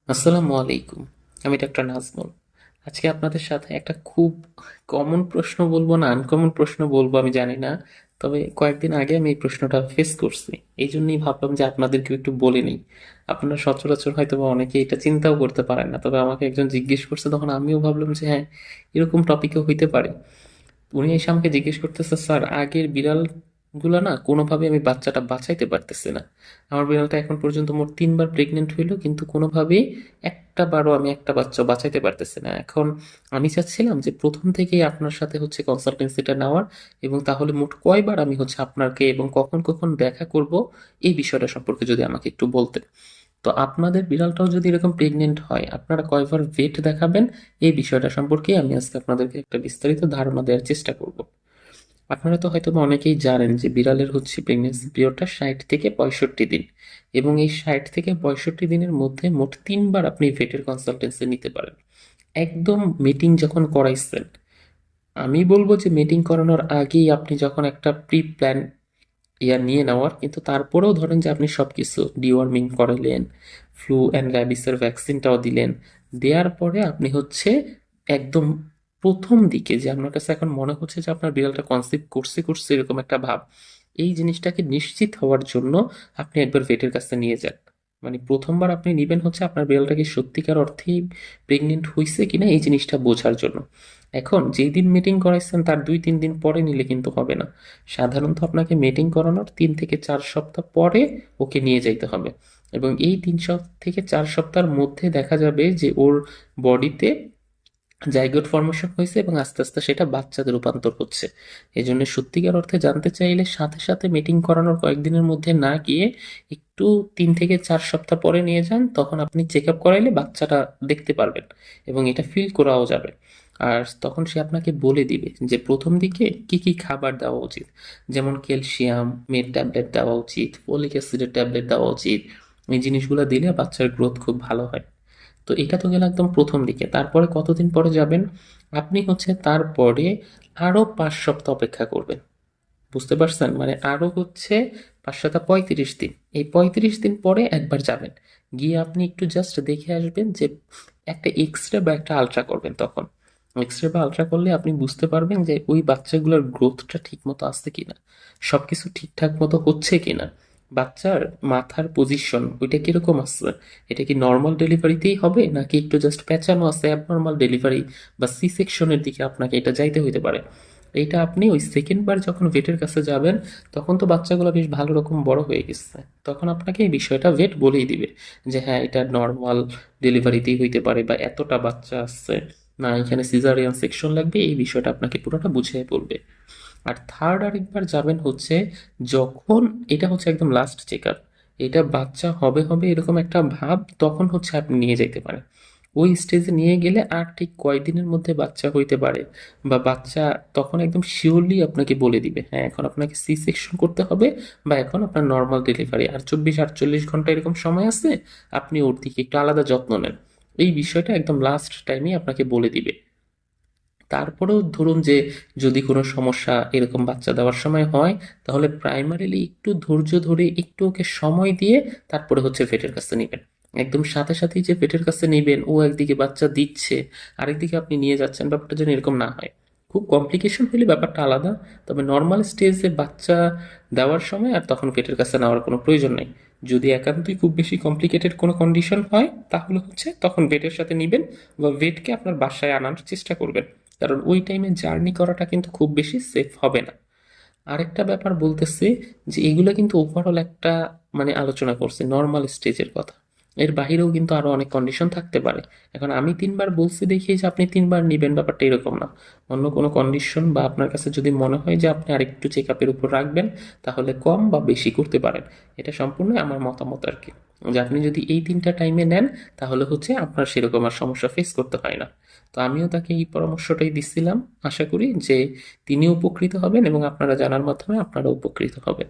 আসসালামু আলাইকুম। আমি ডাক্তার নাজমুল। আজকে আপনাদের সাথে একটা খুব কমন প্রশ্ন বলবো না আনকমন প্রশ্ন বলবো আমি জানি না। তবে কয়েকদিন আগে আমি এই প্রশ্নটা ফেস করছি। এই জন্যই ভাবলাম যে আপনাদেরকেও একটু বলে নিই। আপনারা সচরাচর হয়তো বা অনেকে এটা চিন্তাও করতে পারেন না। তবে আমাকে একজন জিজ্ঞেস করছে, তখন আমিও ভাবলাম যে হ্যাঁ, এরকম টপিকও হইতে পারে। উনি এসে আমাকে জিজ্ঞেস করতেছে, স্যার আগের বিড়াল গুলা না কোনোভাবে আমি বাচ্চাটা বাঁচাইতে পারতেছি না। আমার বিড়ালটা এখন পর্যন্ত মোট 3বার প্রেগনেন্ট হইলো, কিন্তু কোনোভাবেই একটা বারও আমি একটা বাচ্চা বাঁচাইতে পারতেছি না। এখন আমি চাচ্ছিলাম যে প্রথম থেকেই আপনার সাথে কনসালটেন্সিটা নেওয়ার, এবং তাহলে মোট কয়বার আমি আপনাকে এবং কখন কখন দেখা করব, এই বিষয়টা সম্পর্কে যদি আমাকে একটু বলতেন। তো আপনাদের বিড়ালটাও যদি এরকম প্রেগনেন্ট হয়, আপনারা কয়বার ভেট দেখাবেন, এই বিষয়টা সম্পর্কে আমি আজকে আপনাদেরকে একটা বিস্তারিত ধারণা দেওয়ার চেষ্টা করব। আপনারা তো হয়তো বা অনেকেই জানেন যে বিড়ালের প্রেগনেন্সি পিরিয়ডটা 60 থেকে 65 দিন, এবং এই 60 থেকে 65 দিনের মধ্যে মোট 3বার আপনি ভেটের কনসালটেন্সি নিতে পারেন। একদম মিটিং যখন করাইছেন, আমি বলবো যে মিটিং করানোর আগেই আপনি যখন একটা প্রি প্ল্যান নিয়ে নেওয়ার, কিন্তু তারপরেও ধরেন যে আপনি সবকিছু ডিওয়ার্মিং করাইলেন, ফ্লু অ্যান্ড র্যাবিসের ভ্যাকসিনটাও দিলেন, দেওয়ার পরে আপনি একদম প্রথম দিকে যে আপনার কাছে এখন মনে হচ্ছে যে আপনার বিড়ালটা কনসিভ করছে করছে এরকম একটা ভাব, এই জিনিসটাকে নিশ্চিত হওয়ার জন্য আপনি একবার ভেটের কাছে নিয়ে যান। মানে প্রথমবার আপনি নিবেন আপনার বিড়ালটা কি সত্যিকার অর্থেই প্রেগনেন্ট হয়েছে কিনা, এই জিনিসটা বোঝার জন্য। এখন যেই দিন মিটিং করাইছেন তার 2-3 দিন পরে নিলে কিন্তু হবে না। সাধারণত আপনাকে মিটিং করানোর 3 থেকে 4 সপ্তাহ পরে ওকে নিয়ে যাইতে হবে, এবং এই 3 থেকে 4 সপ্তাহের মধ্যে দেখা যাবে যে ওর বডিতে জাইগোট ফর্মেশন হয়েছে এবং আস্তে আস্তে সেটা বাচ্চাদের রূপান্তর হচ্ছে। এই জন্য সত্যিকার অর্থে জানতে চাইলে সাথে সাথে মিটিং করানোর কয়েকদিনের মধ্যে না গিয়ে একটু 3 থেকে 4 সপ্তাহ পরে নিয়ে যান, তখন আপনি চেক আপ করাইলে বাচ্চাটা দেখতে পারবেন এবং এটা ফিল করাও যাবে। আর তখন সে আপনাকে বলে দিবে যে প্রথম দিকে কি কি খাবার দেওয়া উচিত, যেমন ক্যালসিয়াম মেড ট্যাবলেট দেওয়া উচিত, ফলিক অ্যাসিডের ট্যাবলেট দেওয়া উচিত। এই জিনিসগুলো দিলে বাচ্চার গ্রোথ খুব ভালো হয়। তো এটা তো গেল একদম প্রথম দিকে। তারপরে কতদিন পরে যাবেন, আপনি তারপরে আরো 5 সপ্তাহ অপেক্ষা করবেন। বুঝতে পারছেন? মানে আরো 5 7 35 দিন। এই 35 দিন পরে একবার যাবেন, গিয়ে আপনি একটু জাস্ট দেখে আসবেন যে একটা এক্স রে বা একটা আলট্রা করবেন। তখন এক্স রে বা আলট্রা করলে আপনি বুঝতে পারবেন যে ওই বাচ্চাগুলোর গ্রোথটা ঠিক মতো আসছে কিনা, সবকিছু ঠিকঠাক মতো হচ্ছে কিনা, বাচ্চার মাথার পজিশন ওইটা কিরকম আসছে, এটা কি নর্মাল ডেলিভারিতেই হবে নাকি একটু জাস্ট পেঁচানো আছে অ্যাবনর্মাল ডেলিভারি বা সি সেকশনের দিকে আপনাকে এটা যাইতে হইতে পারে। এইটা আপনি ওই সেকেন্ডবার যখন ভেটের কাছে যাবেন, তখন তো বাচ্চাগুলো বেশ ভালো রকম বড় হয়ে গেছে, তখন আপনাকে এই বিষয়টা ভেট বলেই দিবে যে হ্যাঁ, এটা নর্মাল ডেলিভারিতেই হইতে পারে বা এতটা বাচ্চা আসছে, না এখানে সিজারিয়ান সেকশন লাগবে, এই বিষয়টা আপনাকে পুরোটা বুঝিয়ে বলবে। আর থার্ড আরেকবার যাবেন যখন এটা একদম লাস্ট চেক আপ, এটা বাচ্চা হবে হবে এরকম একটা ভাব, তখন আপনি নিয়ে যেতে পারেন। ওই স্টেজে নিয়ে গেলে আর ঠিক কয়দিনের মধ্যে বাচ্চা হইতে পারে, বা বাচ্চা তখন একদম শিওরলি আপনাকে বলে দিবে হ্যাঁ এখন আপনাকে সি সেকশন করতে হবে, বা এখন আপনার নর্মাল ডেলিভারি, আর 24 48 ঘন্টা এরকম সময় আছে, আপনি ওর দিকে একটু আলাদা যত্ন নেন। এই বিষয়টা একদম লাস্ট টাইমে আপনাকে বলে দিবে। তারপরেও ধরুন যে যদি কোনো সমস্যা এরকম বাচ্চা দেওয়ার সময় হয়, তাহলে প্রাইমারিলি একটু ধৈর্য ধরে একটু ওকে সময় দিয়ে তারপরে ভেটের কাছে নেবেন। একদম সাথে সাথেই যে ভেটের কাছে নেবেন, ও একদিকে বাচ্চা দিচ্ছে আরেকদিকে আপনি নিয়ে যাচ্ছেন, ব্যাপারটা যেন এরকম না হয়। খুব কমপ্লিকেশন হলে ব্যাপারটা আলাদা, তবে নর্মাল স্টেজে বাচ্চা দেওয়ার সময় আর তখন ভেটের কাছে নেওয়ার কোনো প্রয়োজন নেই। যদি একান্তই খুব বেশি কমপ্লিকেটেড কোনো কন্ডিশন হয়, তাহলে তখন ভেটের সাথে নিবেন, বা ভেটকে আপনার বাসায় আনার চেষ্টা করবেন, কারণ ওই টাইমে জার্নি করাটা কিন্তু খুব বেশি সেফ হবে না। আরেকটা ব্যাপার বলতেছি, যে এগুলো কিন্তু ওভারঅল একটা আলোচনা করছে নর্মাল স্টেজের কথা, এর বাহিরেও কিন্তু আরো অনেক কন্ডিশন থাকতে পারে। এখন আমি 3বার বলছি দেখিয়ে যে আপনি 3বার নিবেন, ব্যাপারটা এরকম না। অন্য কোনো কন্ডিশন বা আপনার কাছে যদি মনে হয় যে আপনি আরেকটু চেক আপের উপর রাখবেন, তাহলে কম বা বেশি করতে পারেন। এটা সম্পূর্ণ আমার মতামত আর কি, যে আপনি যদি এই 3টা টাইমে নেন, তাহলে আপনার সেরকম আর সমস্যা ফেস করতে হয় না। তো আমিও তাকে এই পরামর্শটাই দিচ্ছিলাম, আশা করি যে তিনি উপকৃত হবেন এবং আপনারা জানার মাধ্যমে আপনারা উপকৃত হবেন।